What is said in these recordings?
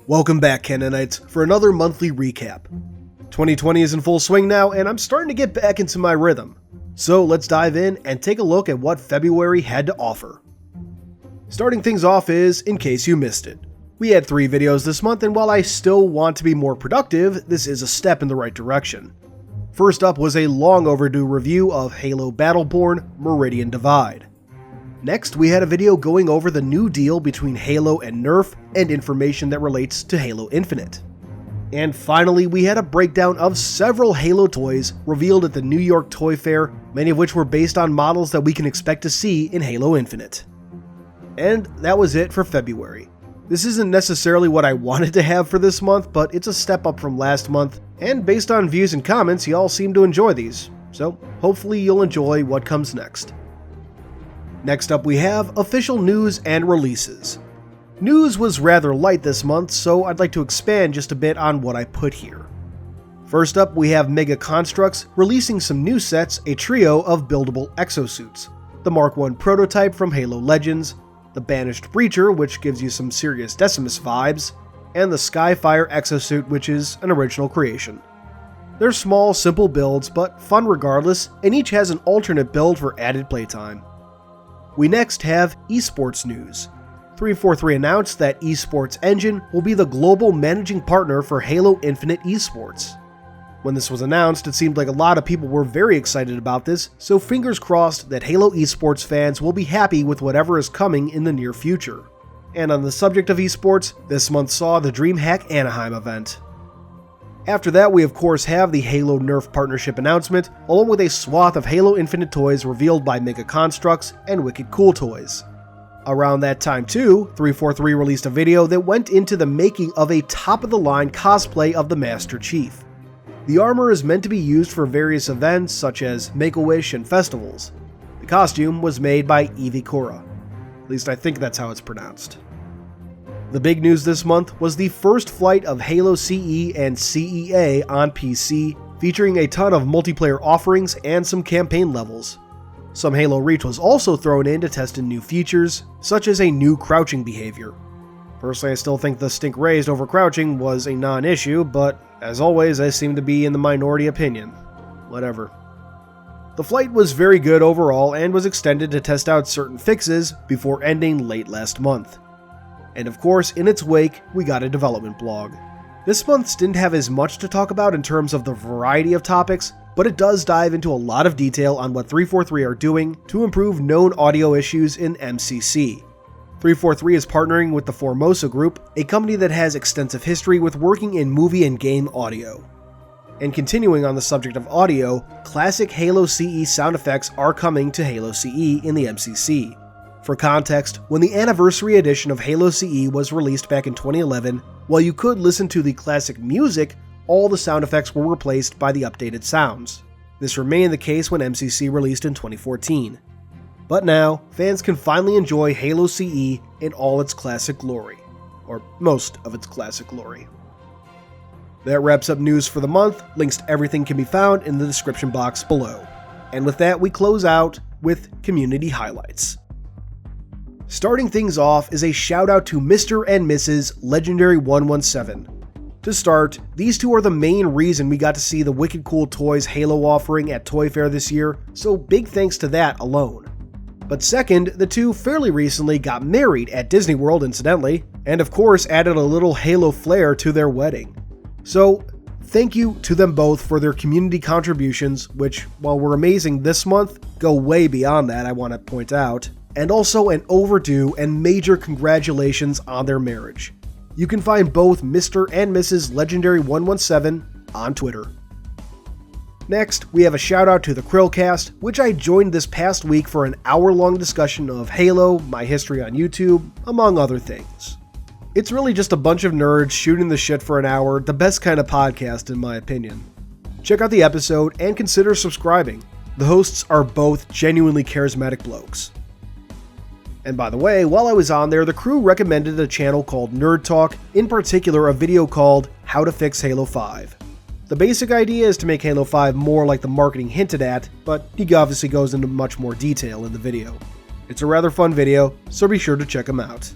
Welcome back, Canonites, for another monthly recap. 2020 is in full swing now, and I'm starting to get back into my rhythm. So let's dive in and take a look at what February had to offer. Starting things off is, in case you missed it, we had 3 videos this month, and while I still want to be more productive, this is a step in the right direction. First up was a long overdue review of Halo Battleborn Meridian Divide. Next, we had a video going over the new deal between Halo and Nerf and information that relates to Halo Infinite. And finally, we had a breakdown of several Halo toys revealed at the New York Toy Fair, many of which were based on models that we can expect to see in Halo Infinite. And that was it for February. This isn't necessarily what I wanted to have for this month, but it's a step up from last month, and based on views and comments, y'all seem to enjoy these, so hopefully you'll enjoy what comes next. Next up we have official news and releases. News was rather light this month, so I'd like to expand just a bit on what I put here. First up we have Mega Constructs releasing some new sets, a trio of buildable exosuits. The Mark I prototype from Halo Legends, the Banished Breacher, which gives you some serious Decimus vibes, and the Skyfire exosuit, which is an original creation. They're small, simple builds, but fun regardless, and each has an alternate build for added playtime. We next have esports news. 343 announced that Esports Engine will be the global managing partner for Halo Infinite Esports. When this was announced, it seemed like a lot of people were very excited about this, so fingers crossed that Halo Esports fans will be happy with whatever is coming in the near future. And on the subject of esports, this month saw the DreamHack Anaheim event. After that, we of course have the Halo Nerf partnership announcement, along with a swath of Halo Infinite toys revealed by Mega Constructs and Wicked Cool Toys. Around that time too, 343 released a video that went into the making of a top-of-the-line cosplay of the Master Chief. The armor is meant to be used for various events such as Make-A-Wish and festivals. The costume was made by Evikura. At least I think that's how it's pronounced. The big news this month was the first flight of Halo CE and CEA on PC, featuring a ton of multiplayer offerings and some campaign levels. Some Halo Reach was also thrown in to test in new features, such as a new crouching behavior. Personally, I still think the stink raised over crouching was a non-issue, but as always, I seem to be in the minority opinion. Whatever. The flight was very good overall and was extended to test out certain fixes before ending late last month. And of course, in its wake, we got a development blog. This month's didn't have as much to talk about in terms of the variety of topics, but it does dive into a lot of detail on what 343 are doing to improve known audio issues in MCC. 343 is partnering with the Formosa Group, a company that has extensive history with working in movie and game audio. And continuing on the subject of audio, classic Halo CE sound effects are coming to Halo CE in the MCC. For context, when the anniversary edition of Halo CE was released back in 2011, while you could listen to the classic music, all the sound effects were replaced by the updated sounds. This remained the case when MCC released in 2014. But now, fans can finally enjoy Halo CE in all its classic glory. Or most of its classic glory. That wraps up news for the month. Links to everything can be found in the description box below. And with that, we close out with community highlights. Starting things off is a shout out to Mr. and Mrs. Legendary 117. To start, these two are the main reason we got to see the Wicked Cool Toys Halo offering at Toy Fair this year, so big thanks to that alone. But second, the two fairly recently got married at Disney World incidentally, and of course added a little Halo flair to their wedding. So, thank you to them both for their community contributions, which, while were amazing this month, go way beyond that, I want to point out. And also an overdue and major congratulations on their marriage. You can find both Mr. and Mrs. Legendary 117 on Twitter. Next, we have a shout out to the Chrillcast, which I joined this past week for an hour-long discussion of Halo, my history on YouTube, among other things. It's really just a bunch of nerds shooting the shit for an hour, the best kind of podcast in my opinion. Check out the episode and consider subscribing. The hosts are both genuinely charismatic blokes. And by the way, while I was on there, the crew recommended a channel called Nerd Talk, in particular a video called How to Fix Halo 5. The basic idea is to make Halo 5 more like the marketing hinted at, but he obviously goes into much more detail in the video. It's a rather fun video, so be sure to check him out.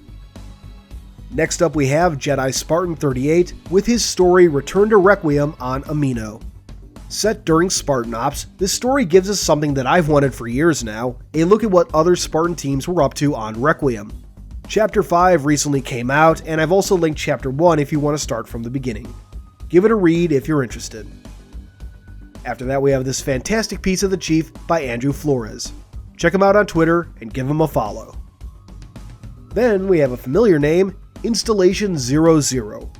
Next up we have Jedi Spartan 38 with his story Return to Requiem on Amino. Set during Spartan Ops, this story gives us something that I've wanted for years now, a look at what other Spartan teams were up to on Requiem. Chapter 5 recently came out, and I've also linked Chapter 1 if you want to start from the beginning. Give it a read if you're interested. After that we have this fantastic piece of the Chief by Andrew Flores. Check him out on Twitter and give him a follow. Then we have a familiar name, Installation 00.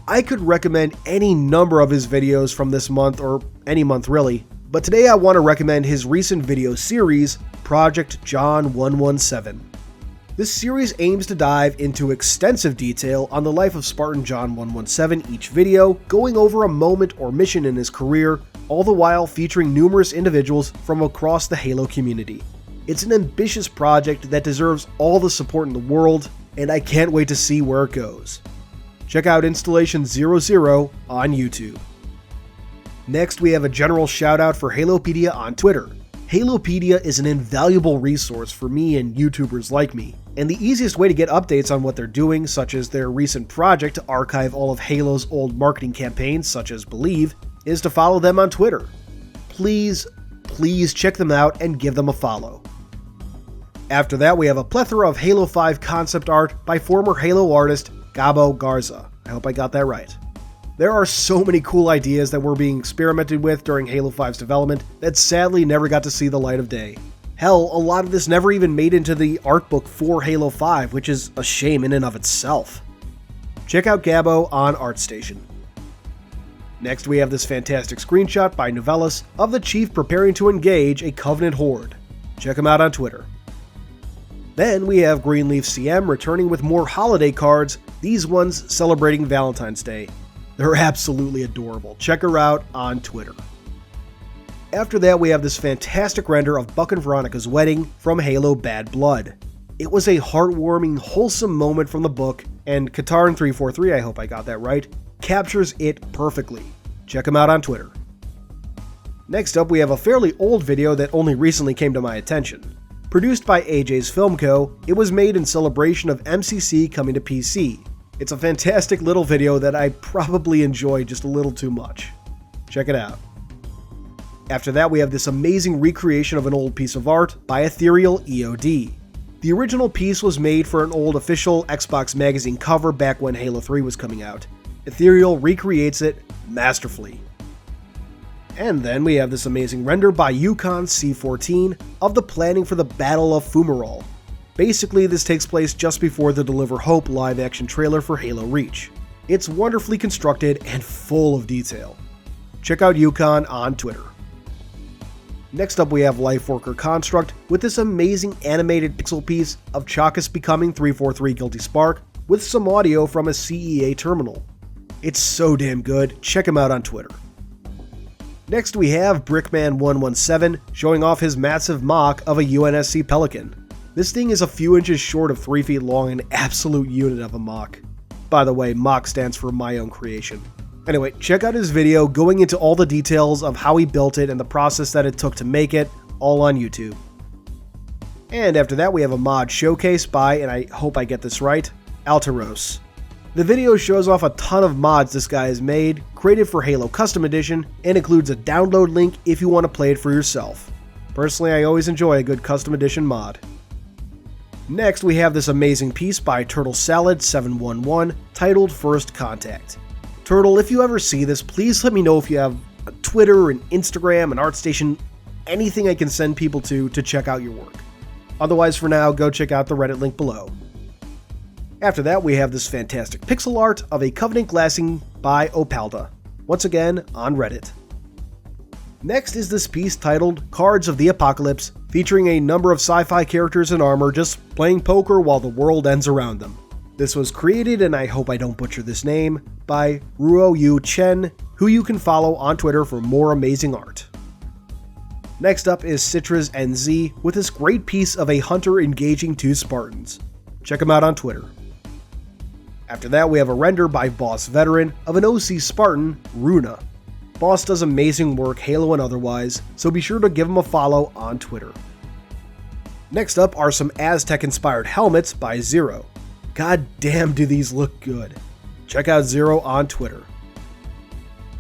I could recommend any number of his videos from this month, or any month really, but today I want to recommend his recent video series, Project John 117. This series aims to dive into extensive detail on the life of Spartan John 117 each video, going over a moment or mission in his career, all the while featuring numerous individuals from across the Halo community. It's an ambitious project that deserves all the support in the world, and I can't wait to see where it goes. Check out Installation 00 on YouTube. Next, we have a general shout out for Halopedia on Twitter. Halopedia is an invaluable resource for me and YouTubers like me, and the easiest way to get updates on what they're doing, such as their recent project to archive all of Halo's old marketing campaigns, such as Believe, is to follow them on Twitter. Please check them out and give them a follow. After that, we have a plethora of Halo 5 concept art by former Halo artist Gabo Garza. I hope I got that right. There are so many cool ideas that were being experimented with during Halo 5's development that sadly never got to see the light of day. Hell, a lot of this never even made into the art book for Halo 5, which is a shame in and of itself. Check out Gabo on ArtStation. Next we have this fantastic screenshot by Nuvelous of the Chief preparing to engage a Covenant horde. Check him out on Twitter. Then we have GreenleafCM returning with more holiday cards, these ones celebrating Valentine's Day. They're absolutely adorable. Check her out on Twitter. After that, we have this fantastic render of Buck and Veronica's wedding from Halo Bad Blood. It was a heartwarming, wholesome moment from the book, and Katarn343, I hope I got that right, captures it perfectly. Check him out on Twitter. Next up, we have a fairly old video that only recently came to my attention. Produced by AJ's Film Co., it was made in celebration of MCC coming to PC. It's a fantastic little video that I probably enjoy just a little too much. Check it out. After that, we have this amazing recreation of an old piece of art by EtherealEOD. The original piece was made for an old official Xbox magazine cover back when Halo 3 was coming out. Ethereal recreates it masterfully. And then we have this amazing render by Yukon C14 of the planning for the Battle of Fumarole. Basically, this takes place just before the Deliver Hope live-action trailer for Halo Reach. It's wonderfully constructed and full of detail. Check out Yukon on Twitter. Next up we have LifeworkerConstruct with this amazing animated pixel piece of Chakas becoming 343 Guilty Spark with some audio from a CEA terminal. It's so damn good, check him out on Twitter. Next we have Brickman117 showing off his massive mock of a UNSC Pelican. This thing is a few inches short of 3 feet long, an absolute unit of a mock. By the way, mock stands for my own creation. Anyway, check out his video going into all the details of how he built it and the process that it took to make it, all on YouTube. And after that we have a mod showcase by, and I hope I get this right, Altehros. The video shows off a ton of mods this guy has made, created for Halo Custom Edition, and includes a download link if you want to play it for yourself. Personally, I always enjoy a good Custom Edition mod. Next, we have this amazing piece by TurtleSalad711 titled First Contact. Turtle, if you ever see this, please let me know if you have a Twitter, an Instagram, an ArtStation, anything I can send people to check out your work. Otherwise, for now, go check out the Reddit link below. After that, we have this fantastic pixel art of a Covenant glassing by Opalduhh, once again on Reddit. Next is this piece titled Cards of the Apocalypse, featuring a number of sci-fi characters in armor just playing poker while the world ends around them. This was created, and I hope I don't butcher this name, by Ruoyu Chen, who you can follow on Twitter for more amazing art. Next up is CitrusNZ with this great piece of a hunter engaging 2 Spartans. Check him out on Twitter. After that, we have a render by Boss Veteran of an OC Spartan, Runa. Boss does amazing work, Halo and otherwise, so be sure to give him a follow on Twitter. Next up are some Aztec-inspired helmets by Zero. God damn, do these look good. Check out Zero on Twitter.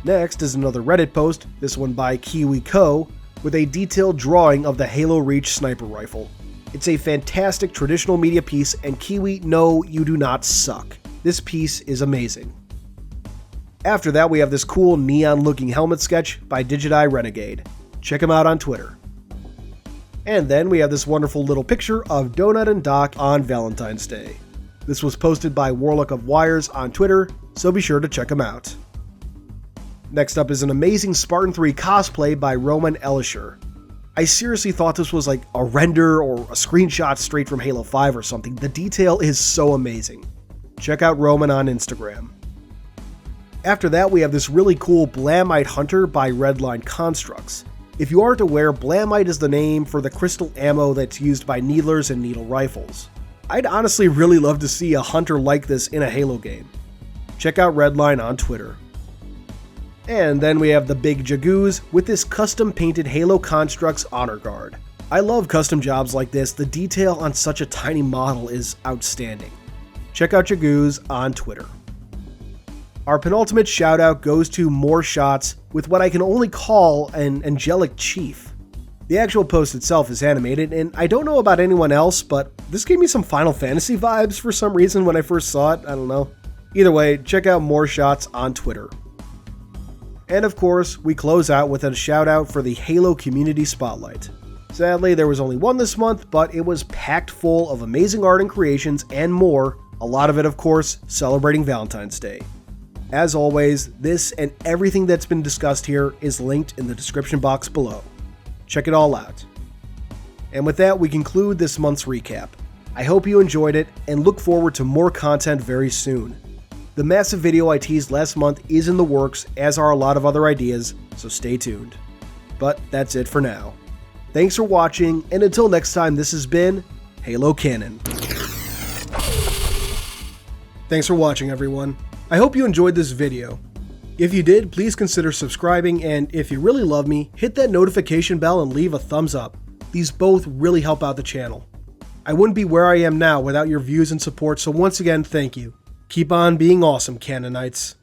Next is another Reddit post, this one by Kiwi Co, with a detailed drawing of the Halo Reach sniper rifle. It's a fantastic traditional media piece, and Kiwi, no, you do not suck. This piece is amazing. After that, we have this cool neon-looking helmet sketch by Digideye Renegade. Check him out on Twitter. And then we have this wonderful little picture of Donut and Doc on Valentine's Day. This was posted by Warlock of Wires on Twitter, so be sure to check him out. Next up is an amazing Spartan 3 cosplay by Roman Elisher. I seriously thought this was like a render or a screenshot straight from Halo 5 or something. The detail is so amazing. Check out Roman on Instagram. After that, we have this really cool Blamite Hunter by Redline Constructs. If you aren't aware, Blamite is the name for the crystal ammo that's used by needlers and needle rifles. I'd honestly really love to see a hunter like this in a Halo game. Check out Redline on Twitter. And then we have the Big Jagoos with this custom painted Halo Constructs Honor Guard. I love custom jobs like this, the detail on such a tiny model is outstanding. Check out Jagoos on Twitter. Our penultimate shout out goes to More Shots with what I can only call an angelic chief. The actual post itself is animated, and I don't know about anyone else, but this gave me some Final Fantasy vibes for some reason when I first saw it, I don't know. Either way, check out More Shots on Twitter. And of course, we close out with a shout out for the Halo Community Spotlight. Sadly, there was only one this month, but it was packed full of amazing art and creations and more, a lot of it of course celebrating Valentine's Day. As always, this and everything that's been discussed here is linked in the description box below. Check it all out. And with that, we conclude this month's recap. I hope you enjoyed it and look forward to more content very soon. The massive video I teased last month is in the works, as are a lot of other ideas, so stay tuned. But that's it for now. Thanks for watching, and until next time, this has been Halo Canon. Thanks for watching, everyone. I hope you enjoyed this video. If you did, please consider subscribing, and if you really love me, hit that notification bell and leave a thumbs up. These both really help out the channel. I wouldn't be where I am now without your views and support, so once again, thank you. Keep on being awesome, Canonites.